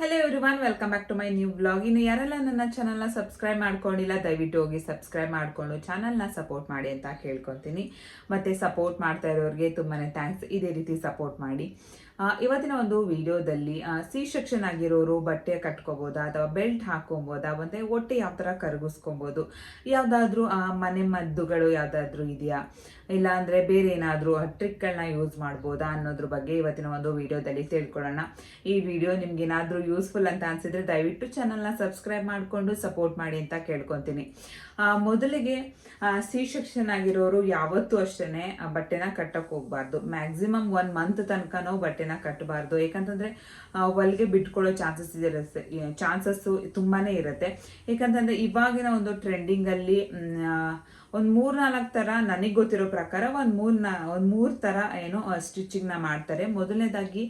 Hello everyone, welcome back to my new blog. ಇನ್ನು ಯಾರೆಲ್ಲ ನನ್ನ ಚಾನಲ್ನ ಸಬ್ಸ್ಕ್ರೈಬ್ ಮಾಡ್ಕೊಂಡಿಲ್ಲ, ದಯವಿಟ್ಟು ಹೋಗಿ ಸಬ್ಸ್ಕ್ರೈಬ್ ಮಾಡಿಕೊಂಡು ಚಾನಲ್ನ ಸಪೋರ್ಟ್ ಮಾಡಿ ಅಂತ ಕೇಳ್ಕೊತೀನಿ. ಮತ್ತು ಸಪೋರ್ಟ್ ಮಾಡ್ತಾ ಇರೋರಿಗೆ ತುಂಬಾ ಥ್ಯಾಂಕ್ಸ್. ಇದೇ ರೀತಿ ಸಪೋರ್ಟ್ ಮಾಡಿ. ಇವತ್ತಿನ ಒಂದು ವಿಡಿಯೋದಲ್ಲಿ ಸಿ ಸೆಕ್ಷನ್ ಆಗಿರೋರು ಬಟ್ಟೆ ಕಟ್ಕೋಬೋದಾ ಅಥವಾ ಬೆಲ್ಟ್ ಹಾಕೊಬೋದಾ, ಮತ್ತು ಹೊಟ್ಟೆ ಯಾವ ಥರ ಕರಗಿಸ್ಕೊಬೋದು, ಯಾವುದಾದ್ರೂ ಮನೆ ಮದ್ದುಗಳು ಯಾವುದಾದ್ರೂ ಇದೆಯಾ, ಇಲ್ಲಾಂದರೆ ಬೇರೆ ಏನಾದರೂ ಟ್ರಿಕ್ಗಳನ್ನ ಯೂಸ್ ಮಾಡ್ಬೋದಾ ಅನ್ನೋದ್ರ ಬಗ್ಗೆ ಇವತ್ತಿನ ಒಂದು ವಿಡಿಯೋದಲ್ಲಿ ತಿಳ್ಕೊಳ್ಳೋಣ. ಈ ವಿಡಿಯೋ ನಿಮ್ಗೇನಾದರೂ ಯೂಸ್ಫುಲ್ ಅಂತ ಅನಿಸಿದ್ರೆ ದಯವಿಟ್ಟು ಚಾನಲ್ನ ಸಬ್ಸ್ಕ್ರೈಬ್ ಮಾಡಿಕೊಂಡು ಸಪೋರ್ಟ್ ಮಾಡಿ ಅಂತ ಕೇಳ್ಕೊತೀನಿ. ಮೊದಲಿಗೆ ಸಿ ಸೆಕ್ಷನ್ ಆಗಿರೋರು ಯಾವತ್ತೂ ಅಷ್ಟೇ ಬಟ್ಟೆನ ಕಟ್ಟಕ್ಕೆ ಹೋಗ್ಬಾರ್ದು. ಮ್ಯಾಕ್ಸಿಮಮ್ 1 ಮಂತ್ ತನಕನೂ ಬಟ್ಟೆನ ಕಟ್ಟಬಾರ್ದು. ಯಾಕಂತಂದರೆ ಹೊಲಿಗೆ ಬಿಟ್ಕೊಳ್ಳೋ ಚಾನ್ಸಸ್ಸು ತುಂಬಾ ಇರುತ್ತೆ. ಯಾಕಂತಂದರೆ ಇವಾಗಿನ ಒಂದು ಟ್ರೆಂಡಿಂಗಲ್ಲಿ ಒಂದು 3-4 ಥರ, ನನಗೆ ಗೊತ್ತಿರೋ ಪ್ರಕಾರ ಒಂದು 3 ಥರ ಏನೋ ಸ್ಟಿಚಿಂಗ್ನ ಮಾಡ್ತಾರೆ. ಮೊದಲನೇದಾಗಿ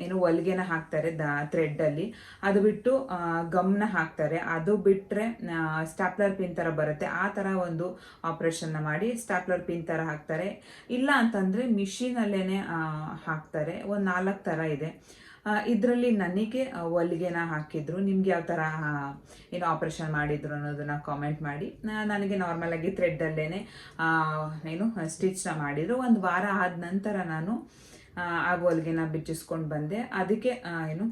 ಏನು ಹೊಲಿಗೆನ ಹಾಕ್ತಾರೆ ಥ್ರೆಡ್ಡಲ್ಲಿ, ಅದು ಬಿಟ್ಟು ಗಮ್ನ ಹಾಕ್ತಾರೆ. ಅದು ಬಿಟ್ಟರೆ ಸ್ಟಾಪ್ಲರ್ ಪಿನ್ ಥರ ಬರುತ್ತೆ, ಆ ಥರ ಒಂದು ಆಪ್ರೇಷನ್ನ ಮಾಡಿ ಸ್ಟಾಪ್ಲರ್ ಪಿನ್ ಥರ ಹಾಕ್ತಾರೆ. ಇಲ್ಲ ಅಂತಂದರೆ ಮಿಷಿನಲ್ಲೇ ಹಾಕ್ತಾರೆ. ಒಂದು 4 ಥರ ಇದೆ. ಇದರಲ್ಲಿ ನನಗೆ ಹೊಲಿಗೆನ ಹಾಕಿದ್ರು. ನಿಮ್ಗೆ ಯಾವ ಥರ ಏನು ಆಪ್ರೇಷನ್ ಮಾಡಿದ್ರು ಅನ್ನೋದನ್ನ ಕಾಮೆಂಟ್ ಮಾಡಿ. ನನಗೆ ನಾರ್ಮಲಾಗಿ ಥ್ರೆಡ್ಡಲ್ಲೇ ಏನು ಸ್ಟಿಚ್ನ ಮಾಡಿದರು. ಒಂದು ವಾರ ಆದ ನಂತರ ನಾನು ಆ ಹೊಲಿಗೆನ ಬಿಚ್ಚಿಸ್ಕೊಂಡು ಬಂದೆ. ಅದಕ್ಕೆ ಏನು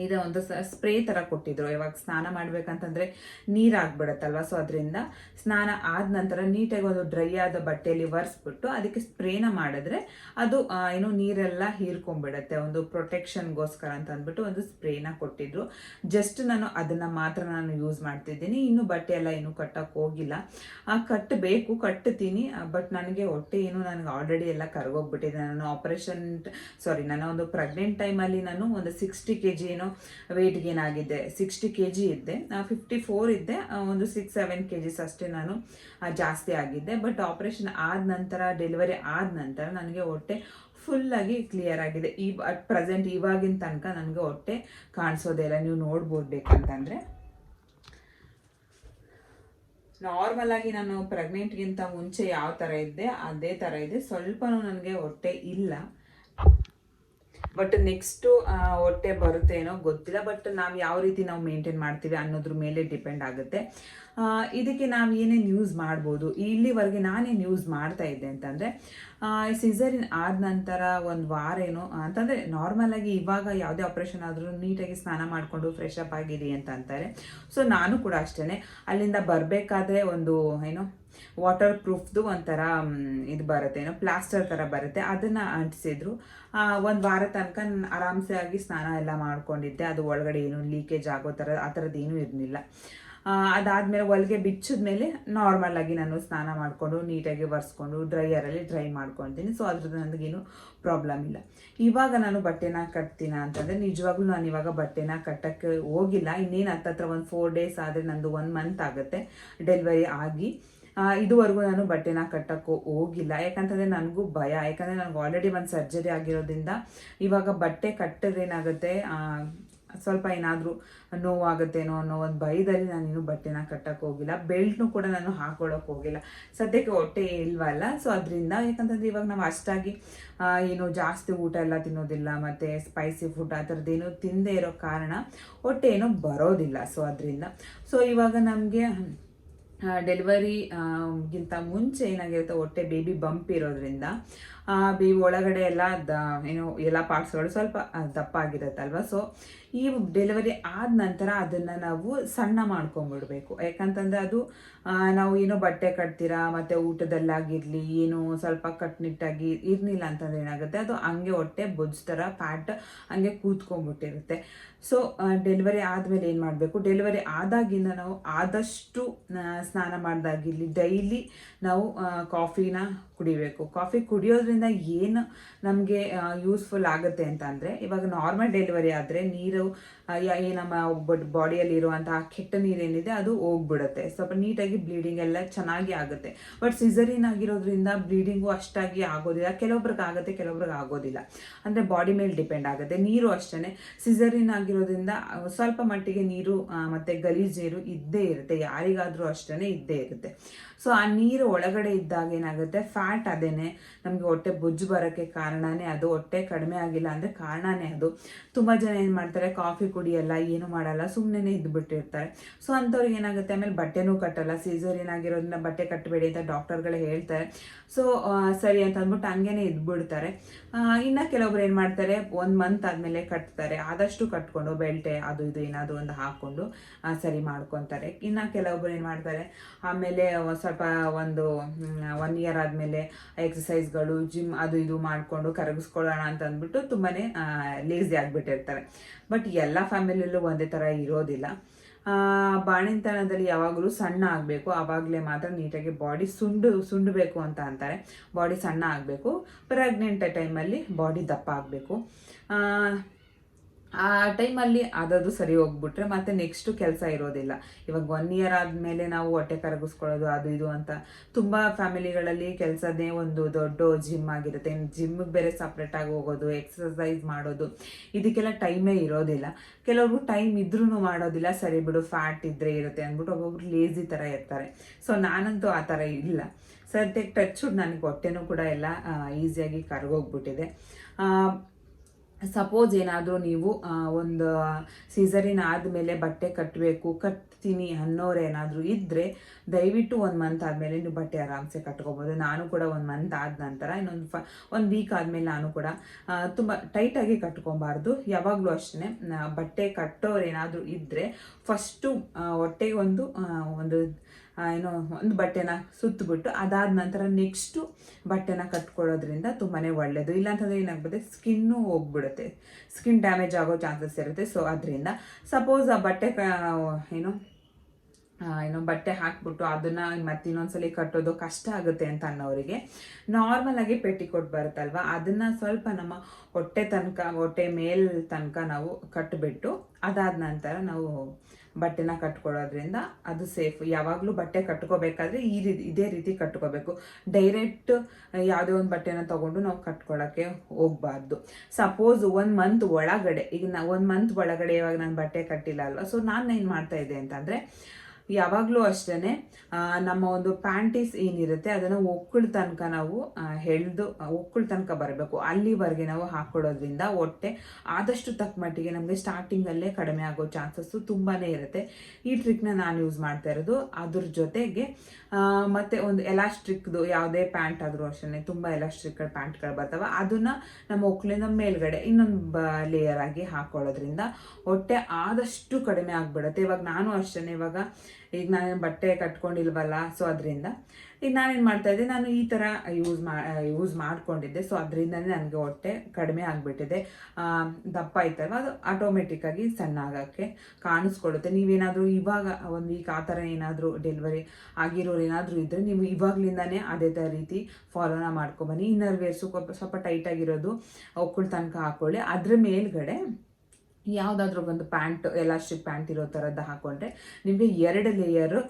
ಇದು ಒಂದು ಸ್ಪ್ರೇ ಥರ ಕೊಟ್ಟಿದ್ರು. ಇವಾಗ ಸ್ನಾನ ಮಾಡಬೇಕಂತಂದರೆ ನೀರಾಗ್ಬಿಡುತ್ತಲ್ವ, ಸೊ ಅದರಿಂದ ಸ್ನಾನ ಆದ ನಂತರ ನೀಟಾಗಿ ಒಂದು ಡ್ರೈ ಆದ ಬಟ್ಟೆಯಲ್ಲಿ ಒರೆಸ್ಬಿಟ್ಟು ಅದಕ್ಕೆ ಸ್ಪ್ರೇನ ಮಾಡಿದ್ರೆ ಅದು ಏನು ನೀರೆಲ್ಲ ಹೀರ್ಕೊಂಡ್ಬಿಡುತ್ತೆ. ಒಂದು ಪ್ರೊಟೆಕ್ಷನ್ಗೋಸ್ಕರ ಅಂತ ಅಂದ್ಬಿಟ್ಟು ಒಂದು ಸ್ಪ್ರೇನ ಕೊಟ್ಟಿದ್ರು. ಜಸ್ಟ್ ನಾನು ಅದನ್ನು ಮಾತ್ರ ನಾನು ಯೂಸ್ ಮಾಡ್ತಿದ್ದೀನಿ. ಇನ್ನು ಬಟ್ಟೆ ಎಲ್ಲ ಏನು ಕಟ್ಟಕ್ಕೆ ಹೋಗಿಲ್ಲ. ಕಟ್ಟಬೇಕು, ಕಟ್ತೀನಿ. ಬಟ್ ನನಗೆ ಹೊಟ್ಟೆ ಏನು ನನಗೆ ಆಲ್ರೆಡಿ ಎಲ್ಲ ಕರ್ಗೋಗ್ಬಿಟ್ಟಿದೆ. ನಾನು ಒಂದು ಪ್ರೆಗ್ನೆಂಟ್ ಟೈಮಲ್ಲಿ ನಾನು ಒಂದು 60 kg ವೇಟ್ ಗೇನ್ ಆಗಿದ್ದೆ. 60 kg ಇದ್ದೆ, 54 ಇದ್ದೆ. ಒಂದು 6-7 kgs ಅಷ್ಟೇ ನಾನು ಜಾಸ್ತಿ ಆಗಿದ್ದೆ. ಬಟ್ ಆಪರೇಷನ್ ಆದ ನಂತರ, ಡೆಲಿವರಿ ಆದ ನಂತರ ನನಗೆ ಹೊಟ್ಟೆ ಫುಲ್ಲಾಗಿ ಕ್ಲಿಯರ್ ಆಗಿದೆ. ಅಟ್ ಪ್ರೆಸೆಂಟ್ ಇವಾಗಿನ ತನಕ ನನಗೆ ಹೊಟ್ಟೆ ಕಾಣಿಸೋದೇ ಇಲ್ಲ. ನೀವು ನೋಡ್ಬೋದು ಬೇಕಂತಂದರೆ. ನಾರ್ಮಲ್ ಆಗಿ ನಾನು ಪ್ರೆಗ್ನೆಂಟ್ಗಿಂತ ಮುಂಚೆ ಯಾವ ಥರ ಇದ್ದೆ ಅದೇ ಥರ ಇದೆ. ಸ್ವಲ್ಪನೂ ನನಗೆ ಹೊಟ್ಟೆ ಇಲ್ಲ. ಬಟ್ ನೆಕ್ಸ್ಟು ಹೊಟ್ಟೆ ಬರುತ್ತೇನೋ ಗೊತ್ತಿಲ್ಲ. ಬಟ್ ನಾವು ಯಾವ ರೀತಿ ನಾವು ಮೇಂಟೈನ್ ಮಾಡ್ತೀವಿ ಅನ್ನೋದ್ರ ಮೇಲೆ ಡಿಪೆಂಡ್ ಆಗುತ್ತೆ. ಇದಕ್ಕೆ ನಾವು ಏನೇನು ಯೂಸ್ ಮಾಡ್ಬೋದು, ಇಲ್ಲಿವರೆಗೆ ನಾನೇನು ಯೂಸ್ ಮಾಡ್ತಾ ಇದ್ದೆ ಅಂತಂದರೆ, ಸಿಸರಿನ್ ಆದ ನಂತರ ಒಂದು ವಾರ ಏನು ಅಂತಂದರೆ, ನಾರ್ಮಲಾಗಿ ಇವಾಗ ಯಾವುದೇ ಆಪ್ರೇಷನ್ ಆದರೂ ನೀಟಾಗಿ ಸ್ನಾನ ಮಾಡಿಕೊಂಡು ಫ್ರೆಶ್ ಅಪ್ ಆಗಿರಿ ಅಂತ ಅಂತಾರೆ. ಸೊ ನಾನು ಕೂಡ ಅಷ್ಟೇ ಅಲ್ಲಿಂದ ಬರಬೇಕಾದ್ರೆ ಒಂದು ಏನು ವಾಟರ್ ಪ್ರೂಫ್ದು ಒಂಥರ ಇದು ಬರುತ್ತೆ, ಏನೋ ಪ್ಲಾಸ್ಟರ್ ಥರ ಬರುತ್ತೆ, ಅದನ್ನು ಅಂಟಿಸಿದ್ರು. ಒಂದು ವಾರ ತನಕ ಆರಾಮ್ಸೆ ಆಗಿ ಸ್ನಾನ ಎಲ್ಲ ಮಾಡ್ಕೊಂಡಿದ್ದೆ. ಅದು ಒಳಗಡೆ ಏನು ಲೀಕೇಜ್ ಆಗೋ ಥರ ಆ ಥರದ್ದು ಏನೂ ಇರಲಿಲ್ಲ. ಅದಾದಮೇಲೆ ಹೊಲಿಗೆ ಬಿಚ್ಚಿದ್ಮೇಲೆ ನಾರ್ಮಲಾಗಿ ನಾನು ಸ್ನಾನ ಮಾಡಿಕೊಂಡು ನೀಟಾಗಿ ಒರೆಸ್ಕೊಂಡು ಡ್ರೈಯರಲ್ಲಿ ಡ್ರೈ ಮಾಡ್ಕೊತೀನಿ. ಸೊ ಅದ್ರದ್ದು ನನಗೇನು ಪ್ರಾಬ್ಲಮ್ ಇಲ್ಲ. ಇವಾಗ ನಾನು ಬಟ್ಟೆನ ಕಟ್ತೀನ ಅಂತಂದರೆ ನಿಜವಾಗ್ಲೂ ನಾನು ಇವಾಗ ಬಟ್ಟೆನ ಕಟ್ಟಕ್ಕೆ ಹೋಗಿಲ್ಲ. ಇನ್ನೇನು ಹತ್ತತ್ರ ಒಂದು 4 days ಆದರೆ ನಂದು 1 month ಆಗುತ್ತೆ ಡೆಲಿವರಿ ಆಗಿ. ಇದುವರೆಗೂ ನಾನು ಬಟ್ಟೆನ ಕಟ್ಟಕ್ಕೆ ಹೋಗಿಲ್ಲ. ಯಾಕಂತಂದರೆ ನನಗೂ ಭಯ. ಯಾಕಂದರೆ ನನಗೆ ಆಲ್ರೆಡಿ ಒಂದು ಸರ್ಜರಿ ಆಗಿರೋದ್ರಿಂದ ಇವಾಗ ಬಟ್ಟೆ ಕಟ್ಟೋದೇನಾಗುತ್ತೆ, ಸ್ವಲ್ಪ ಏನಾದರೂ ನೋವಾಗುತ್ತೇನೋ ಅನ್ನೋ ಒಂದು ಭಯದಲ್ಲಿ ನಾನಿನ್ನೂ ಬಟ್ಟೆನ ಕಟ್ಟಕ್ಕೆ ಹೋಗಿಲ್ಲ. ಬೆಲ್ಟ್ನು ಕೂಡ ನಾನು ಹಾಕೊಳ್ಳೋಕೆ ಹೋಗಿಲ್ಲ. ಸದ್ಯಕ್ಕೆ ಹೊಟ್ಟೆ ಇಲ್ವಲ್ಲ, ಸೊ ಅದರಿಂದ. ಯಾಕಂತಂದರೆ ಇವಾಗ ನಾವು ಅಷ್ಟಾಗಿ ಏನು ಜಾಸ್ತಿ ಊಟ ಎಲ್ಲ ತಿನ್ನೋದಿಲ್ಲ, ಮತ್ತು ಸ್ಪೈಸಿ ಫುಡ್ ಆ ಥರದ್ದೇನು ತಿನ್ನದೇ ಇರೋ ಕಾರಣ ಹೊಟ್ಟೆ ಏನೋ ಬರೋದಿಲ್ಲ. ಸೊ ಅದರಿಂದ ಇವಾಗ ನಮಗೆ ಡೆಲಿವರಿಗಿಂತ ಮುಂಚೆ ಏನಾಗಿರುತ್ತೆ, ಹೊಟ್ಟೆ ಬೇಬಿ ಬಂಪ್ ಇರೋದ್ರಿಂದ ಬೇಬಿ ಒಳಗಡೆ ಎಲ್ಲ ಏನು ಎಲ್ಲ ಪಾರ್ಟ್ಸ್ಗಳು ಸ್ವಲ್ಪ ದಪ್ಪ ಆಗಿರುತ್ತಲ್ವ. ಸೊ ಈ ಡೆಲಿವರಿ ಆದ ನಂತರ ಅದನ್ನು ನಾವು ಸಣ್ಣ ಮಾಡ್ಕೊಂಬಿಡ್ಬೇಕು. ಯಾಕಂತಂದರೆ ಅದು ನಾವು ಏನೋ ಬಟ್ಟೆ ಕಟ್ತೀರಾ ಮತ್ತು ಊಟದಲ್ಲಾಗಿರಲಿ ಏನು ಸ್ವಲ್ಪ ಕಟ್ಟುನಿಟ್ಟಾಗಿ ಇರಲಿಲ್ಲ ಅಂತಂದ್ರೆ ಏನಾಗುತ್ತೆ, ಅದು ಹಂಗೆ ಹೊಟ್ಟೆ ಬೊಜ್ಜು ಥರ ಫ್ಯಾಟ್ ಹಂಗೆ ಕೂತ್ಕೊಂಡ್ಬಿಟ್ಟಿರುತ್ತೆ. ಸೊ ಡೆಲಿವರಿ ಆದಮೇಲೆ ಏನು ಮಾಡಬೇಕು, ಡೆಲಿವರಿ ಆದಾಗಿಂದ ನಾವು ಆದಷ್ಟು ಸ್ನಾನ ಮಾಡಿದಾಗಿರಲಿ ಡೈಲಿ ನಾವು ಕಾಫಿನ ಕುಡಿಬೇಕು. ಕಾಫಿ ಕುಡಿಯೋದ್ರಿಂದ ಏನು ನಮಗೆ ಯೂಸ್ಫುಲ್ ಆಗುತ್ತೆ ಅಂತ ಅಂದರೆ, ಇವಾಗ ನಾರ್ಮಲ್ ಡೆಲಿವರಿ ಆದರೆ ನೀರು ನಮ್ಮ ಬಾಡಿಯಲ್ಲಿ ಇರುವಂತಹ ಕೆಟ್ಟ ನೀರೇನಿದೆ ಅದು ಹೋಗ್ಬಿಡುತ್ತೆ. ಸ್ವಲ್ಪ ನೀಟಾಗಿ ಬ್ಲೀಡಿಂಗ್ ಎಲ್ಲ ಚೆನ್ನಾಗಿ ಆಗುತ್ತೆ. ಬಟ್ ಸಿಸರಿನ್ ಆಗಿರೋದ್ರಿಂದ ಬ್ಲೀಡಿಂಗು ಅಷ್ಟಾಗಿ ಆಗೋದಿಲ್ಲ. ಕೆಲವೊಬ್ರಿಗೆ ಆಗುತ್ತೆ, ಕೆಲವೊಬ್ರಿಗೆ ಆಗೋದಿಲ್ಲ. ಅಂದರೆ ಬಾಡಿ ಮೇಲೆ ಡಿಪೆಂಡ್ ಆಗುತ್ತೆ. ನೀರು ಅಷ್ಟೇ ಸಿಸರಿನ್ ಆಗಿರೋದ್ರಿಂದ ಸ್ವಲ್ಪ ಮಟ್ಟಿಗೆ ನೀರು ಮತ್ತು ಗಲೀಜು ನೀರು ಇದ್ದೇ ಇರುತ್ತೆ, ಯಾರಿಗಾದರೂ ಅಷ್ಟೇ ಇದ್ದೇ ಇರುತ್ತೆ. ಸೊ ಆ ನೀರು ಒಳಗಡೆ ಇದ್ದಾಗ ಏನಾಗುತ್ತೆ, ಫ್ಯಾಟ್ ಅದೇನೆ ನಮಗೆ ಹೊಟ್ಟೆ ಬೊಜ್ಜು ಬರೋಕ್ಕೆ ಕಾರಣನೇ ಅದು. ಹೊಟ್ಟೆ ಕಡಿಮೆ ಆಗಿಲ್ಲ ಅಂದರೆ ಕಾರಣನೇ ಅದು. ತುಂಬ ಜನ ಏನು ಮಾಡ್ತಾರೆ, ಕಾಫಿ ಕುಡಿಯಲ್ಲ, ಏನು ಮಾಡಲ್ಲ, ಸುಮ್ಮನೆ ಇದ್ದುಬಿಟ್ಟಿರ್ತಾರೆ. ಸೊ ಅಂಥವ್ರಿಗೆ ಏನಾಗುತ್ತೆ, ಆಮೇಲೆ ಬಟ್ಟೆನೂ ಕಟ್ಟಲ್ಲ. ಸೀಸರಿನ್ ಆಗಿರೋದ್ರಿಂದ ಬಟ್ಟೆ ಕಟ್ಟಬೇಡಿ ಅಂತ ಡಾಕ್ಟರ್ಗಳು ಹೇಳ್ತಾರೆ. ಸೊ ಸರಿ ಅಂತ ಅಂದ್ಬಿಟ್ಟು ಹಂಗೇನೆ ಇದ್ಬಿಡ್ತಾರೆ. ಇನ್ನು ಕೆಲವೊಬ್ರು ಏನು ಮಾಡ್ತಾರೆ, 1 ಮಂತ್ ಆದಮೇಲೆ ಕಟ್ತಾರೆ. ಆದಷ್ಟು ಕಟ್ಕೊಂಡು ಬೆಲ್ಟೆ ಅದು ಇದು ಏನಾದರೂ ಒಂದು ಹಾಕ್ಕೊಂಡು ಸರಿ ಮಾಡ್ಕೊತಾರೆ. ಇನ್ನು ಕೆಲವೊಬ್ರು ಏನು ಮಾಡ್ತಾರೆ, ಆಮೇಲೆ ಸ್ವಲ್ಪ ಒಂದು 1 ಇಯರ್ ಆದಮೇಲೆ ಎಕ್ಸಸೈಸ್ಗಳು, ಜಿಮ್ ಅದು ಇದು ಮಾಡಿಕೊಂಡು ಕರಗಿಸ್ಕೊಳ್ಳೋಣ ಅಂತ ಅಂದ್ಬಿಟ್ಟು ತುಂಬಾ ಲೇಸಿ ಆಗಿಬಿಟ್ಟಿರ್ತಾರೆ. ಬಟ್ ಎಲ್ಲ ಫ್ಯಾಮಿಲಿಯಲ್ಲೂ ಒಂದೇ ಥರ ಇರೋದಿಲ್ಲ. ಬಾಣಿತನದಲ್ಲಿ ಯಾವಾಗಲೂ ಸಣ್ಣ ಆಗಬೇಕು, ಆವಾಗಲೇ ಮಾತ್ರ ನೀಟಾಗಿ ಬಾಡಿ ಸುಂಡಬೇಕು ಅಂತ ಅಂತಾರೆ. ಬಾಡಿ ಸಣ್ಣ ಆಗಬೇಕು. ಪ್ರೆಗ್ನೆಂಟ್ ಟೈಮಲ್ಲಿ ಬಾಡಿ ದಪ್ಪ ಆಗಬೇಕು. ಆ ಟೈಮಲ್ಲಿ ಅದದು ಸರಿ ಹೋಗ್ಬಿಟ್ರೆ ಮತ್ತೆ ನೆಕ್ಸ್ಟು ಕೆಲಸ ಇರೋದಿಲ್ಲ. ಇವಾಗ 1 ಇಯರ್ ಆದಮೇಲೆ ನಾವು ಹೊಟ್ಟೆ ಕರಗಿಸ್ಕೊಳ್ಳೋದು ಅದು ಇದು ಅಂತ ತುಂಬ ಫ್ಯಾಮಿಲಿಗಳಲ್ಲಿ ಕೆಲಸನೇ ಒಂದು ದೊಡ್ಡ ಜಿಮ್ ಆಗಿರುತ್ತೆ. ಜಿಮ್ಗೆ ಬೇರೆ ಸಪ್ರೇಟಾಗಿ ಹೋಗೋದು, ಎಕ್ಸಸೈಸ್ ಮಾಡೋದು, ಇದಕ್ಕೆಲ್ಲ ಟೈಮೇ ಇರೋದಿಲ್ಲ. ಕೆಲವರು ಟೈಮ್ ಇದ್ರೂ ಮಾಡೋದಿಲ್ಲ. ಸರಿ ಬಿಡು, ಫ್ಯಾಟ್ ಇದ್ದರೆ ಇರುತ್ತೆ ಅಂದ್ಬಿಟ್ಟು ಒಬ್ಬೊಬ್ರು ಲೇಸಿ ಥರ ಇರ್ತಾರೆ. ಸೊ ನಾನಂತೂ ಆ ಥರ ಇಲ್ಲ. ಸದ್ಯಕ್ಕೆ ಟಚ್ ನನಗೆ ಹೊಟ್ಟೆನೂ ಕೂಡ ಎಲ್ಲ ಈಸಿಯಾಗಿ ಕರಗೋಗ್ಬಿಟ್ಟಿದೆ. ಸಪೋಸ್ ಏನಾದರೂ ನೀವು ಒಂದು ಸೀಸರಿನ್ ಆದಮೇಲೆ ಬಟ್ಟೆ ಕಟ್ತೀನಿ ಅನ್ನೋರು ಏನಾದರೂ ಇದ್ದರೆ ದಯವಿಟ್ಟು 1 ಮಂತ್ ಆದಮೇಲೆ ನೀವು ಬಟ್ಟೆ ಆರಾಮ್ಸೆ ಕಟ್ಕೋಬೋದು. ನಾನು ಕೂಡ 1 ಮಂತ್ ಆದ ನಂತರ ಒಂದು ವೀಕ್ ಆದಮೇಲೆ ನಾನು ಕೂಡ ತುಂಬ ಟೈಟಾಗಿ ಕಟ್ಕೊಬಾರ್ದು. ಯಾವಾಗಲೂ ಅಷ್ಟೇ ಬಟ್ಟೆ ಕಟ್ಟೋರು ಏನಾದರೂ ಇದ್ದರೆ ಫಸ್ಟು ಹೊಟ್ಟೆಗೆ ಒಂದು ಒಂದು ಬಟ್ಟೆನ ಸುತ್ತಬಿಟ್ಟು ಅದಾದ ನಂತರ ನೆಕ್ಸ್ಟು ಬಟ್ಟೆನ ಕಟ್ಕೊಳ್ಳೋದ್ರಿಂದ ತುಂಬಾ ಒಳ್ಳೆಯದು. ಇಲ್ಲಾಂತಂದರೆ ಏನಾಗ್ಬಿಡುತ್ತೆ, ಸ್ಕಿನ್ನು ಹೋಗ್ಬಿಡುತ್ತೆ, ಸ್ಕಿನ್ ಡ್ಯಾಮೇಜ್ ಆಗೋ ಚಾನ್ಸಸ್ ಇರುತ್ತೆ. ಸೊ ಅದರಿಂದ ಸಪೋಸ್ ಆ ಬಟ್ಟೆ ಬಟ್ಟೆ ಹಾಕ್ಬಿಟ್ಟು ಅದನ್ನು ಮತ್ತೆ ಇನ್ನೊಂದ್ಸಲಿ ಕಟ್ಟೋದು ಕಷ್ಟ ಆಗುತ್ತೆ ಅಂತ ಅನ್ನೋರಿಗೆ ನಾರ್ಮಲಾಗಿ ಪೆಟಿಕೋಟ್ ಬರುತ್ತಲ್ವ, ಅದನ್ನು ಸ್ವಲ್ಪ ನಮ್ಮ ಹೊಟ್ಟೆ ಮೇಲ್ ತನಕ ನಾವು ಕಟ್ಟಿಬಿಟ್ಟು ಅದಾದ ನಂತರ ನಾವು ಬಟ್ಟೆನ ಕಟ್ಕೊಳ್ಳೋದ್ರಿಂದ ಅದು ಸೇಫ್. ಯಾವಾಗಲೂ ಬಟ್ಟೆ ಕಟ್ಕೋಬೇಕಾದ್ರೆ ಇದೇ ರೀತಿ ಕಟ್ಕೋಬೇಕು. ಡೈರೆಕ್ಟ್ ಯಾವುದೇ ಒಂದು ಬಟ್ಟೆನ ತೊಗೊಂಡು ನಾವು ಕಟ್ಕೊಳ್ಳೋಕ್ಕೆ ಹೋಗಬಾರ್ದು. ಸಪೋಸ್ 1 ಮಂತ್ ಒಳಗಡೆ, ಈಗ 1 ಮಂತ್ ಒಳಗಡೆ ಇವಾಗ ನಾನು ಬಟ್ಟೆ ಕಟ್ಟಿಲ್ಲ ಅಲ್ವಾ, ಸೊ ನಾನು ಏನು ಮಾಡ್ತಾ ಇದ್ದೆ ಅಂತಂದರೆ, ಯಾವಾಗಲೂ ಅಷ್ಟೇ ನಮ್ಮ ಒಂದು ಪ್ಯಾಂಟೀಸ್ ಏನಿರುತ್ತೆ ಅದನ್ನು ಒಕ್ಕಳ ತನಕ ನಾವು ಒಕ್ಕಳ ತನಕ ಬರಬೇಕು, ಅಲ್ಲಿವರೆಗೆ ನಾವು ಹಾಕ್ಕೊಡೋದ್ರಿಂದ ಹೊಟ್ಟೆ ಆದಷ್ಟು ತಕ್ಕ ಮಟ್ಟಿಗೆ ನಮಗೆ ಸ್ಟಾರ್ಟಿಂಗಲ್ಲೇ ಕಡಿಮೆ ಆಗೋ ಚಾನ್ಸಸ್ಸು ತುಂಬಾ ಇರುತ್ತೆ. ಈ ಟ್ರಿಕ್ನ ನಾನು ಯೂಸ್ ಮಾಡ್ತಾ ಇರೋದು. ಅದ್ರ ಜೊತೆಗೆ ಮತ್ತು ಒಂದು ಎಲಾಸ್ಟ್ರಿಕ್ದು ಯಾವುದೇ ಪ್ಯಾಂಟ್ ಆದರೂ ಅಷ್ಟೇ, ತುಂಬ ಎಲಾಸ್ಟ್ರಿಕ್ ಪ್ಯಾಂಟ್ಗಳು ಬರ್ತವೆ, ಅದನ್ನು ನಮ್ಮ ಒಕ್ಕಲಿಂದ ಮೇಲ್ಗಡೆ ಇನ್ನೊಂದು ಲೇಯರ್ ಆಗಿ ಹಾಕ್ಕೊಳ್ಳೋದ್ರಿಂದ ಹೊಟ್ಟೆ ಆದಷ್ಟು ಕಡಿಮೆ ಆಗಿಬಿಡುತ್ತೆ. ಇವಾಗ ನಾನು ಅಷ್ಟೇ, ಈಗ ನಾನು ಬಟ್ಟೆ ಕಟ್ಕೊಂಡಿಲ್ವಲ್ಲ, ಸೊ ಅದರಿಂದ ಈಗ ನಾನೇನು ಮಾಡ್ತಾಯಿದ್ದೆ, ನಾನು ಈ ಥರ ಯೂಸ್ ಮಾಡ್ಕೊಂಡಿದ್ದೆ. ಸೊ ಅದರಿಂದನೇ ನನಗೆ ಹೊಟ್ಟೆ ಕಡಿಮೆ ಆಗಿಬಿಟ್ಟಿದೆ. ದಪ್ಪ ಆಯ್ತಲ್ವ, ಅದು ಆಟೋಮೆಟಿಕ್ಕಾಗಿ ಸಣ್ಣ ಆಗೋಕ್ಕೆ ಕಾಣಿಸ್ಕೊಡುತ್ತೆ. ನೀವೇನಾದರೂ ಇವಾಗ 1 ವೀಕ್ ಆ ಥರ ಏನಾದರೂ ಡೆಲಿವರಿ ಆಗಿರೋರು ಏನಾದರೂ ಇದ್ದರೆ ನೀವು ಇವಾಗಲಿಂದನೇ ಅದೇ ಥರ ರೀತಿ ಫಾಲೋನ ಮಾಡ್ಕೊಬನ್ನಿ. ಇನ್ನರ್ ವೇರ್ಸು ಸ್ವಲ್ಪ ಟೈಟಾಗಿರೋದು ಒಕ್ಕಳ ತನಕ ಹಾಕ್ಕೊಳ್ಳಿ. ಅದ್ರ ಮೇಲ್ಗಡೆ ಯಾವುದಾದ್ರೂ ಒಂದು ಪ್ಯಾಂಟ್, ಎಲಾಸ್ಟಿಕ್ ಪ್ಯಾಂಟ್ ಇರೋ ಥರದ್ದು ಹಾಕ್ಕೊಂಡ್ರೆ ನಿಮಗೆ 2 ಲೇಯರು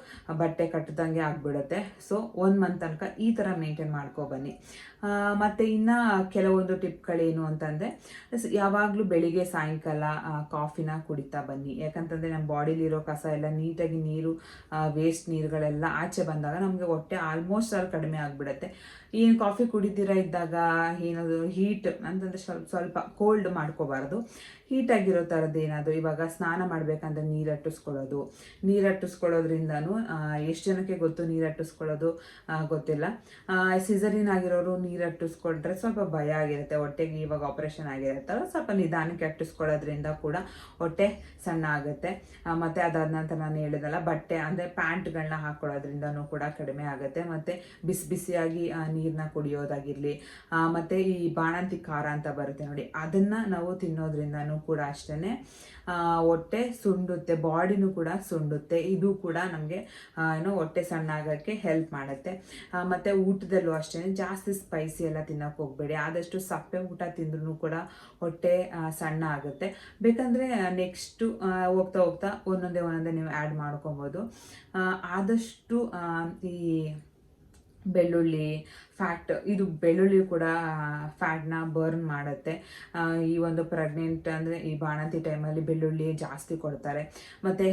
ಬಟ್ಟೆ ಕಟ್ಟಿದಂಗೆ ಆಗಿಬಿಡುತ್ತೆ. ಸೊ 1 ಮಂತ್ ತನಕ ಈ ಥರ ಮೇಂಟೈನ್ ಮಾಡ್ಕೊಬನ್ನಿ. ಮತ್ತು ಇನ್ನು ಕೆಲವೊಂದು ಟಿಪ್ಗಳೇನು ಅಂತಂದರೆ, ಯಾವಾಗಲೂ ಬೆಳಿಗ್ಗೆ ಸಾಯಂಕಾಲ ಕಾಫಿನ ಕುಡಿತಾ ಬನ್ನಿ. ಯಾಕಂತಂದರೆ ನಮ್ಮ ಬಾಡಿಲಿರೋ ಕಸ ಎಲ್ಲ ನೀಟಾಗಿ ವೇಸ್ಟ್ ನೀರುಗಳೆಲ್ಲ ಆಚೆ ಬಂದಾಗ ನಮಗೆ ಹೊಟ್ಟೆ ಆಲ್ಮೋಸ್ಟ್ ಅಲ್ಲಿ ಕಡಿಮೆ ಆಗಿಬಿಡುತ್ತೆ. ಏನು ಕಾಫಿ ಕುಡಿತೀರ ಇದ್ದಾಗ ಏನದು ಹೀಟ್ ಅಂತಂದರೆ ಸ್ವಲ್ಪ ಕೋಲ್ಡ್ ಮಾಡ್ಕೋಬಾರ್ದು. ಹೀಟಾಗಿರೋ ಥರದ್ದು ಏನಾದರೂ, ಇವಾಗ ಸ್ನಾನ ಮಾಡಬೇಕಂದ್ರೆ ನೀರಟ್ಟಿಸ್ಕೊಳ್ಳೋದ್ರಿಂದನೂ ಎಷ್ಟು ಜನಕ್ಕೆ ಗೊತ್ತು, ನೀರಟ್ಟಿಸ್ಕೊಳ್ಳೋದು ಗೊತ್ತಿಲ್ಲ. ಸಿಸರಿನ್ ಆಗಿರೋರು ನೀರಟ್ಟಿಸ್ಕೊಂಡ್ರೆ ಸ್ವಲ್ಪ ಭಯ ಆಗಿರುತ್ತೆ ಹೊಟ್ಟೆಗೆ. ಇವಾಗ ಆಪ್ರೇಷನ್ ಆಗಿರುತ್ತಲ್ಲ, ಸ್ವಲ್ಪ ನಿಧಾನಕ್ಕೆ ಅಟ್ಟಿಸ್ಕೊಳ್ಳೋದ್ರಿಂದ ಕೂಡ ಹೊಟ್ಟೆ ಸಣ್ಣ ಆಗುತ್ತೆ. ಮತ್ತು ಅದಾದ ನಂತರ ನಾನು ಹೇಳಿದಲ್ಲ, ಬಟ್ಟೆ ಅಂದರೆ ಪ್ಯಾಂಟ್ಗಳನ್ನ ಹಾಕ್ಕೊಳ್ಳೋದ್ರಿಂದನೂ ಕೂಡ ಕಡಿಮೆ ಆಗುತ್ತೆ. ಮತ್ತು ಬಿಸಿಯಾಗಿ ನೀರನ್ನ ಕುಡಿಯೋದಾಗಿರಲಿ, ಮತ್ತು ಈ ಬಾಣಂತಿ ಖಾರ ಅಂತ ಬರುತ್ತೆ ನೋಡಿ, ಅದನ್ನು ನಾವು ತಿನ್ನೋದ್ರಿಂದನೂ ಕೂಡ ಅಷ್ಟೇ ಹೊಟ್ಟೆ ಸುಂಡುತ್ತೆ, ಬಾಡಿನೂ ಕೂಡ ಸುಂಡುತ್ತೆ. ಇದು ಕೂಡ ನಮಗೆ ಹೊಟ್ಟೆ ಸಣ್ಣ ಆಗೋಕ್ಕೆ ಹೆಲ್ಪ್ ಮಾಡುತ್ತೆ. ಮತ್ತು ಊಟದಲ್ಲೂ ಅಷ್ಟೇ ಜಾಸ್ತಿ ಸ್ಪೈಸಿ ಎಲ್ಲ ತಿನ್ನೋಕೆ ಹೋಗಬೇಡಿ. ಆದಷ್ಟು ಸಪ್ಪೆ ಊಟ ತಿಂದ್ರೂ ಕೂಡ ಹೊಟ್ಟೆ ಸಣ್ಣ ಆಗುತ್ತೆ. ಬೇಕಂದರೆ ನೆಕ್ಸ್ಟು ಹೋಗ್ತಾ ಒಂದೊಂದೇ ನೀವು ಆ್ಯಡ್ ಮಾಡ್ಕೊಬೋದು. ಆದಷ್ಟು ಈ ಬೆಳ್ಳುಳ್ಳಿ, ಫ್ಯಾಟ್, ಇದು ಬೆಳ್ಳುಳ್ಳಿ ಕೂಡ ಫ್ಯಾಟ್ನ ಬರ್ನ್ ಮಾಡುತ್ತೆ. ಈ ಒಂದು ಪ್ರೆಗ್ನೆಂಟ್ ಅಂದರೆ ಈ ಬಾಣಂತಿ ಟೈಮಲ್ಲಿ ಬೆಳ್ಳುಳ್ಳಿ ಜಾಸ್ತಿ ಕೊಡ್ತಾರೆ. ಮತ್ತು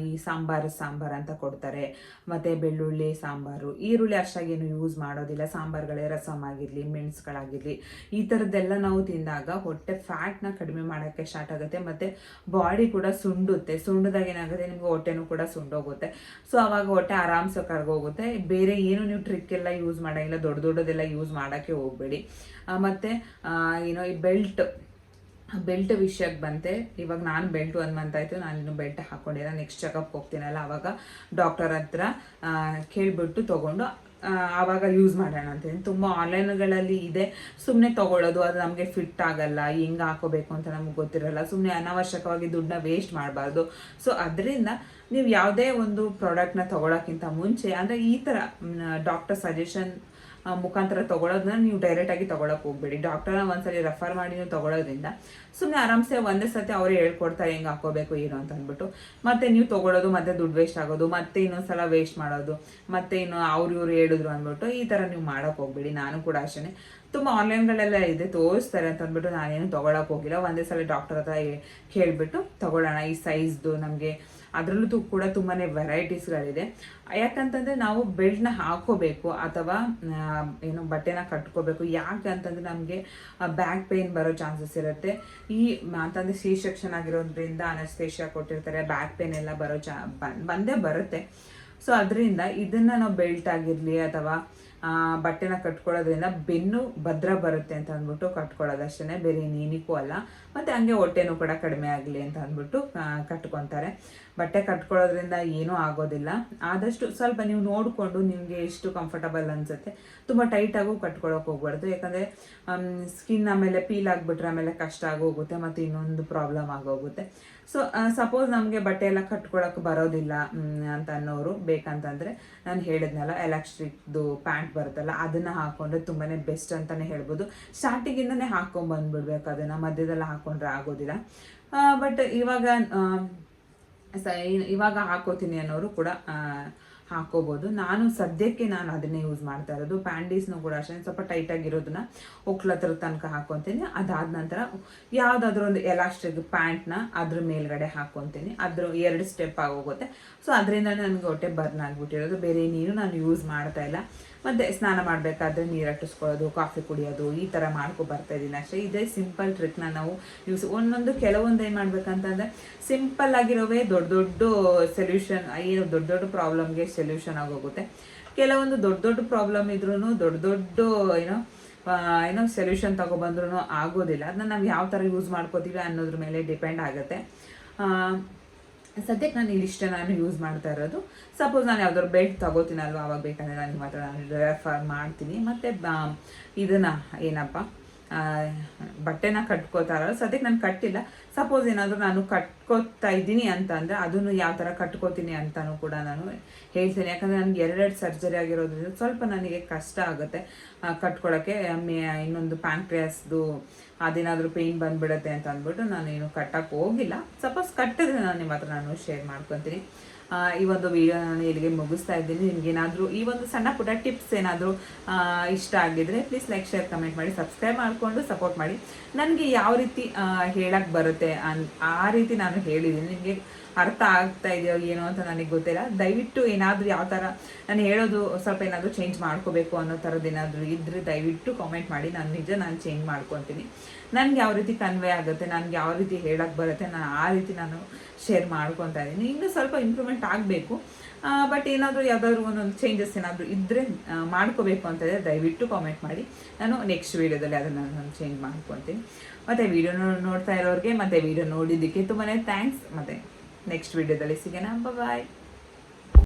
ಈ ಸಾಂಬಾರು ಅಂತ ಕೊಡ್ತಾರೆ. ಮತ್ತು ಬೆಳ್ಳುಳ್ಳಿ ಸಾಂಬಾರು, ಈರುಳ್ಳಿ ಅಷ್ಟಾಗೇನು ಯೂಸ್ ಮಾಡೋದಿಲ್ಲ. ಸಾಂಬಾರುಗಳೇ, ರಸಮ್ ಆಗಿರಲಿ, ಮೆಣಸುಗಳಾಗಿರಲಿ, ಈ ಥರದ್ದೆಲ್ಲ ನಾವು ತಿಂದಾಗ ಹೊಟ್ಟೆ ಫ್ಯಾಟ್ನ ಕಡಿಮೆ ಮಾಡೋಕ್ಕೆ ಸ್ಟಾರ್ಟ್ ಆಗುತ್ತೆ. ಮತ್ತು ಬಾಡಿ ಕೂಡ ಸುಂಡದಾಗ ಏನಾಗುತ್ತೆ, ನಿಮ್ಗೆ ಹೊಟ್ಟೆನೂ ಕೂಡ ಸುಂಡೋಗುತ್ತೆ. ಸೊ ಅವಾಗ ಹೊಟ್ಟೆ ಆರಾಮ್ಸೆ ಕರ್ಗೋಗುತ್ತೆ. ಬೇರೆ ಏನು ನೀವು ಟ್ರಿಕ್ ಎಲ್ಲ ಯೂಸ್ ಮಾಡೋಂಗಿಲ್ಲ, ದೊಡ್ಡದೆಲ್ಲ ಯೂಸ್ ಮಾಡೋಕ್ಕೆ ಹೋಗಬೇಡಿ. ಮತ್ತು ಏನೋ ಈ ಬೆಲ್ಟ್ ವಿಷಯಕ್ಕೆ ಬಂತೆ. ಇವಾಗ ನಾನು ಬೆಲ್ಟ್ 1 ಮಂತ್ ಆಯಿತು, ನಾನು ಇನ್ನೂ ಬೆಲ್ಟ್ ಹಾಕ್ಕೊಂಡಿಲ್ಲ. ನೆಕ್ಸ್ಟ್ ಚೆಕಪ್ ಹೋಗ್ತೀನಲ್ಲ ಆವಾಗ ಡಾಕ್ಟರ್ ಹತ್ರ ಕೇಳಿಬಿಟ್ಟು ತೊಗೊಂಡು ಆವಾಗ ಯೂಸ್ ಮಾಡೋಣ ಅಂತೀನಿ. ತುಂಬ ಆನ್ಲೈನ್ಗಳಲ್ಲಿ ಇದೆ, ಸುಮ್ಮನೆ ತೊಗೊಳ್ಳೋದು, ಅದು ನಮಗೆ ಫಿಟ್ ಆಗಲ್ಲ, ಹೆಂಗೆ ಹಾಕೋಬೇಕು ಅಂತ ನಮ್ಗೆ ಗೊತ್ತಿರಲ್ಲ. ಸುಮ್ಮನೆ ಅನಾವಶ್ಯಕವಾಗಿ ದುಡ್ಡನ್ನ ವೇಸ್ಟ್ ಮಾಡಬಾರ್ದು. ಸೊ ಅದರಿಂದ ನೀವು ಯಾವುದೇ ಒಂದು ಪ್ರಾಡಕ್ಟ್ನ ತೊಗೊಳೋಕ್ಕಿಂತ ಮುಂಚೆ, ಅಂದರೆ ಈ ಥರ ಡಾಕ್ಟರ್ ಸಜೆಷನ್ ಮುಖಾಂತರ ತೊಗೊಳೋದನ್ನ ನೀವು ಡೈರೆಕ್ಟಾಗಿ ತೊಗೊಳಕ್ಕೆ ಹೋಗ್ಬೇಡಿ. ಡಾಕ್ಟರ್ನ ಒಂದ್ಸಲಿ ರೆಫರ್ ಮಾಡಿ ನೀವು ತೊಗೊಳೋದ್ರಿಂದ ಸುಮ್ಮನೆ ಆರಾಮ್ಸೆ ಒಂದೇ ಸತಿ ಅವರೇ ಹೇಳ್ಕೊಡ್ತಾರೆ ಹೆಂಗೆ ಹಾಕೋಬೇಕು ಏನು ಅಂತ ಅಂದ್ಬಿಟ್ಟು, ಮತ್ತೆ ನೀವು ತೊಗೊಳೋದು, ಮತ್ತೆ ದುಡ್ಡು ವೇಸ್ಟ್ ಆಗೋದು, ಮತ್ತೆ ಇನ್ನೊಂದ್ಸಲ ವೇಸ್ಟ್ ಮಾಡೋದು, ಮತ್ತೆ ಇನ್ನು ಇವ್ರು ಹೇಳಿದ್ರು ಅಂದ್ಬಿಟ್ಟು ಈ ಥರ ನೀವು ಮಾಡೋಕ್ಕೆ ಹೋಗ್ಬೇಡಿ. ನಾನು ಕೂಡ ಅಷ್ಟೇ, ತುಂಬ ಆನ್ಲೈನ್ಗಳೆಲ್ಲ ಇದೆ, ತೋರಿಸ್ತಾರೆ ಅಂತ ಅಂದ್ಬಿಟ್ಟು ನಾನೇನು ತೊಗೊಳಕ್ಕೆ ಹೋಗಿಲ್ಲ. ಒಂದೇ ಸಲ ಡಾಕ್ಟರ್ ಹತ್ರ ಕೇಳಿಬಿಟ್ಟು ತೊಗೊಳ್ಳೋಣ ಈ ಸೈಜ್ದು. ನಮಗೆ ಅದರಲ್ಲೂ ಕೂಡ ತುಂಬಾ ವೆರೈಟೀಸ್ಗಳಿದೆ. ಯಾಕಂತಂದರೆ ನಾವು ಬೆಲ್ಟ್ನ ಹಾಕೋಬೇಕು ಅಥವಾ ಏನು ಬಟ್ಟೆನ ಕಟ್ಕೋಬೇಕು. ಯಾಕೆ ಅಂತಂದರೆ ನಮಗೆ ಬ್ಯಾಕ್ ಪೇನ್ ಬರೋ ಚಾನ್ಸಸ್ ಇರುತ್ತೆ. ಈ ಅಂತಂದರೆ ಸಿ ಸೆಕ್ಷನ್ ಆಗಿರೋದ್ರಿಂದ ಅನಸ್ತೇಷಿಯಾ ಕೊಟ್ಟಿರ್ತಾರೆ, ಬ್ಯಾಕ್ ಪೇನ್ ಎಲ್ಲ ಬರೋ ಬಂದೇ ಬರುತ್ತೆ. ಸೊ ಅದರಿಂದ ಇದನ್ನು ನಾವು ಬೆಲ್ಟ್ ಆಗಿರಲಿ ಅಥವಾ ಬಟ್ಟೆನ ಕಟ್ಕೊಳ್ಳೋದ್ರಿಂದ ಬೆನ್ನು ಭದ್ರ ಬರುತ್ತೆ ಅಂತ ಅಂದ್ಬಿಟ್ಟು ಕಟ್ಕೊಳ್ಳೋದಷ್ಟೇ, ಬೇರೆ ಇನ್ನೇನಕ್ಕೂ ಅಲ್ಲ. ಮತ್ತು ಹಂಗೆ ಹೊಟ್ಟೆನೂ ಕೂಡ ಕಡಿಮೆ ಆಗಲಿ ಅಂತ ಅಂದ್ಬಿಟ್ಟು ಕಟ್ಕೊತಾರೆ. ಬಟ್ಟೆ ಕಟ್ಕೊಳ್ಳೋದ್ರಿಂದ ಏನೂ ಆಗೋದಿಲ್ಲ. ಆದಷ್ಟು ಸ್ವಲ್ಪ ನೀವು ನೋಡಿಕೊಂಡು ನಿಮಗೆ ಎಷ್ಟು ಕಂಫರ್ಟಬಲ್ ಅನಿಸುತ್ತೆ, ತುಂಬ ಟೈಟಾಗೂ ಕಟ್ಕೊಳ್ಳೋಕೆ ಹೋಗ್ಬಾರ್ದು. ಯಾಕಂದರೆ ಸ್ಕಿನ್ ಆಮೇಲೆ ಪೀಲ್ ಆಗಿಬಿಟ್ರೆ ಆಮೇಲೆ ಕಷ್ಟ ಆಗೋಗುತ್ತೆ, ಮತ್ತು ಇನ್ನೊಂದು ಪ್ರಾಬ್ಲಮ್ ಆಗೋಗುತ್ತೆ. ಸೊ ಸಪೋಸ್ ನಮಗೆ ಬಟ್ಟೆ ಎಲ್ಲ ಕಟ್ಕೊಳ್ಳೋಕೆ ಬರೋದಿಲ್ಲ ಅಂತ ಅನ್ನೋರು ಬೇಕಂತಂದರೆ ನಾನು ಹೇಳಿದ್ನಲ್ಲ ಎಲಾಸ್ಟಿಕ್ದು ಪ್ಯಾಂಟ್ ಬರುತ್ತಲ್ಲ, ಅದನ್ನು ಹಾಕ್ಕೊಂಡ್ರೆ ತುಂಬಾ ಬೆಸ್ಟ್ ಅಂತಲೇ ಹೇಳ್ಬೋದು. ಸ್ಟಾರ್ಟಿಂಗಿಂದನೇ ಹಾಕ್ಕೊಂಡ್ಬಂದ್ಬಿಡ್ಬೇಕು, ಅದನ್ನು ಮಧ್ಯದಲ್ಲಿ ಹಾಕ್ಕೊಂಡ್ರೆ ಆಗೋದಿಲ್ಲ. ಬಟ್ ಇವಾಗ ಹಾಕೋತೀನಿ ಅನ್ನೋರು ಕೂಡ ಹಾಕೋಬೋದು. ಸದ್ಯಕ್ಕೆ ನಾನು ಅದನ್ನೇ ಯೂಸ್ ಮಾಡ್ತಾ ಇರೋದು. ಪ್ಯಾಂಡೀಸ್ನು ಕೂಡ ಅಷ್ಟೇ ಸ್ವಲ್ಪ ಟೈಟಾಗಿರೋದನ್ನ ಒಕ್ಲತ್ರ ತನಕ ಹಾಕ್ಕೊತೀನಿ. ಅದಾದ ನಂತರ ಯಾವುದಾದ್ರೂ ಒಂದು ಎಲಾಸ್ಟಿಕ್ ಪ್ಯಾಂಟ್ನ ಅದ್ರ ಮೇಲ್ಗಡೆ ಹಾಕ್ಕೊತೀನಿ. ಅದ್ರ 2 ಸ್ಟೆಪ್ ಆಗೋಗುತ್ತೆ. ಸೊ ಅದರಿಂದ ನನಗೆ ಹೊಟ್ಟೆ ಬರ್ನ್ ಆಗಿಬಿಟ್ಟಿರೋದು. ಬೇರೆ ನೀರು ನಾನು ಯೂಸ್ ಮಾಡ್ತಾ ಇಲ್ಲ. ಮತ್ತು ಸ್ನಾನ ಮಾಡಬೇಕಾದ್ರೆ ನೀರು ಅಟ್ಟಿಸ್ಕೊಳ್ಳೋದು, ಕಾಫಿ ಕುಡಿಯೋದು, ಈ ಥರ ಬರ್ತಾಯಿದ್ದೀನಿ ಅಷ್ಟೇ. ಇದೇ ಸಿಂಪಲ್ ಟ್ರಿಕ್ನ ನಾವು ಕೆಲವೊಂದು ಏನು ಮಾಡ್ಬೇಕಂತಂದರೆ ಸಿಂಪಲ್ ಆಗಿರೋವೇ ದೊಡ್ಡ ಸೊಲ್ಯೂಷನ್, ಏನು ದೊಡ್ಡ ಪ್ರಾಬ್ಲಮ್ಗೆ ಸೊಲ್ಯೂಷನ್ ಆಗೋಗುತ್ತೆ. ಕೆಲವೊಂದು ದೊಡ್ಡ ಪ್ರಾಬ್ಲಮ್ ಇದ್ರೂ ದೊಡ್ಡ ಏನೋ ಸೊಲ್ಯೂಷನ್ ತಗೊಬಂದ್ರೂ ಆಗೋದಿಲ್ಲ. ಅದನ್ನ ನಾವು ಯಾವ ಥರ ಯೂಸ್ ಮಾಡ್ಕೋತೀವಿ ಅನ್ನೋದ್ರ ಮೇಲೆ ಡಿಪೆಂಡ್ ಆಗುತ್ತೆ. ಸದ್ಯಕ್ಕೆ ನಾನು ಯೂಸ್ ಮಾಡ್ತಾ ಇರೋದು. ಸಪೋಸ್ ನಾನು ಯಾವ್ದಾದ್ರು ಬೆಲ್ಟ್ ತಗೋತೀನಲ್ವ, ಅವಾಗ ಬೇಕಂದರೆ ನಾನು ಮಾತ್ರ ರೆಫರ್ ಮಾಡ್ತೀನಿ. ಮತ್ತು ಇದನ್ನು ಏನಪ್ಪ ಬಟ್ಟೆನ ಕಟ್ಕೋತಾರಲ್ಲ, ಸದ್ಯಕ್ಕೆ ನಾನು ಕಟ್ಟಿಲ್ಲ. ಸಪೋಸ್ ಏನಾದರೂ ನಾನು ಕಟ್ಕೋತಾ ಇದ್ದೀನಿ ಅಂತ ಅಂದರೆ ಅದನ್ನು ಯಾವ ಥರ ಕಟ್ಕೋತೀನಿ ಅಂತಲೂ ಕೂಡ ನಾನು ಹೇಳ್ತೀನಿ. ಯಾಕಂದರೆ ನನಗೆ 2 ಸರ್ಜರಿ ಆಗಿರೋದ್ರಿಂದ ಸ್ವಲ್ಪ ನನಗೆ ಕಷ್ಟ ಆಗುತ್ತೆ ಕಟ್ಕೊಳ್ಳೋಕ್ಕೆ. ಇನ್ನೊಂದು ಪ್ಯಾಂಕ್ರಿಯಾಸ್ದು ಅದೇನಾದರೂ ಪೇಯ್ನ್ ಬಂದುಬಿಡುತ್ತೆ ಅಂತ ಅಂದ್ಬಿಟ್ಟು ನಾನು ಏನು ಕಟ್ಟಕ್ಕೆ ಹೋಗಿಲ್ಲ. ಸಪೋಸ್ ಕಟ್ಟಿದ್ರೆ ನಿಮ್ಮ ಹತ್ರ ನಾನು ಶೇರ್ ಮಾಡ್ಕೊತೀನಿ. ಈ ಒಂದು ವಿಡಿಯೋ ನಾನು ಇಲ್ಲಿಗೆ ಮುಗಿಸ್ತಾ ಇದ್ದೀನಿ. ನಿಮಗೇನಾದರೂ ಈ ಒಂದು ಸಣ್ಣ ಪುಟ್ಟ ಟಿಪ್ಸ್ ಏನಾದರೂ ಇಷ್ಟ ಆಗಿದ್ರೆ ಪ್ಲೀಸ್ ಲೈಕ್, ಶೇರ್, ಕಮೆಂಟ್ ಮಾಡಿ, ಸಬ್ಸ್ಕ್ರೈಬ್ ಮಾಡಿಕೊಂಡು ಸಪೋರ್ಟ್ ಮಾಡಿ. ನನಗೆ ಯಾವ ರೀತಿ ಹೇಳಕ್ಕೆ ಬರುತ್ತೆ ಆ ರೀತಿ ನಾನು ಹೇಳಿದ್ದೀನಿ. ನಿಮಗೆ ಅರ್ಥ ಆಗ್ತಾ ಇದೆಯೋ ಏನೋ ಅಂತ ನನಗೆ ಗೊತ್ತಿಲ್ಲ. ದಯವಿಟ್ಟು ಏನಾದರೂ ಯಾವ ಥರ ನಾನು ಹೇಳೋದು ಸ್ವಲ್ಪ ಏನಾದರೂ ಚೇಂಜ್ ಮಾಡ್ಕೋಬೇಕು ಅನ್ನೋ ಥರದ್ದು ಏನಾದರೂ ಇದ್ದರೆ ದಯವಿಟ್ಟು ಕಾಮೆಂಟ್ ಮಾಡಿ. ನಾನು ಚೇಂಜ್ ಮಾಡ್ಕೊತೀನಿ. ನನಗೆ ಯಾವ ರೀತಿ ಕನ್ವೆ ಆಗುತ್ತೆ, ನನಗೆ ಯಾವ ರೀತಿ ಹೇಳಕ್ಕೆ ಬರುತ್ತೆ, ನಾನು ಆ ರೀತಿ ನಾನು ಶೇರ್ ಮಾಡ್ಕೊತಾ ಇದ್ದೀನಿ. ಇನ್ನೂ ಸ್ವಲ್ಪ ಇಂಪ್ರೂವ್ಮೆಂಟ್ ಆಗಬೇಕು. ಬಟ್ ಯಾವುದಾದ್ರೂ ಒಂದೊಂದು ಚೇಂಜಸ್ ಏನಾದರೂ ಇದ್ದರೆ ಮಾಡ್ಕೋಬೇಕು ಅಂತಂದರೆ ದಯವಿಟ್ಟು ಕಾಮೆಂಟ್ ಮಾಡಿ. ನಾನು ನೆಕ್ಸ್ಟ್ ವೀಡಿಯೋದಲ್ಲಿ ಅದನ್ನು ನಾನು ಚೇಂಜ್ ಮಾಡ್ಕೊತೀನಿ. ಮತ್ತು ವೀಡಿಯೋ ನೋಡ್ತಾ ಇರೋರಿಗೆ ಮತ್ತು ವೀಡಿಯೋ ನೋಡಿದ್ದಕ್ಕೆ ತುಂಬಾ ಥ್ಯಾಂಕ್ಸ್. ಮತ್ತು ನೆಕ್ಸ್ಟ್ ವೀಡಿಯೋದಲ್ಲಿ ಸಿಗೋಣ. ಬಾಯ್.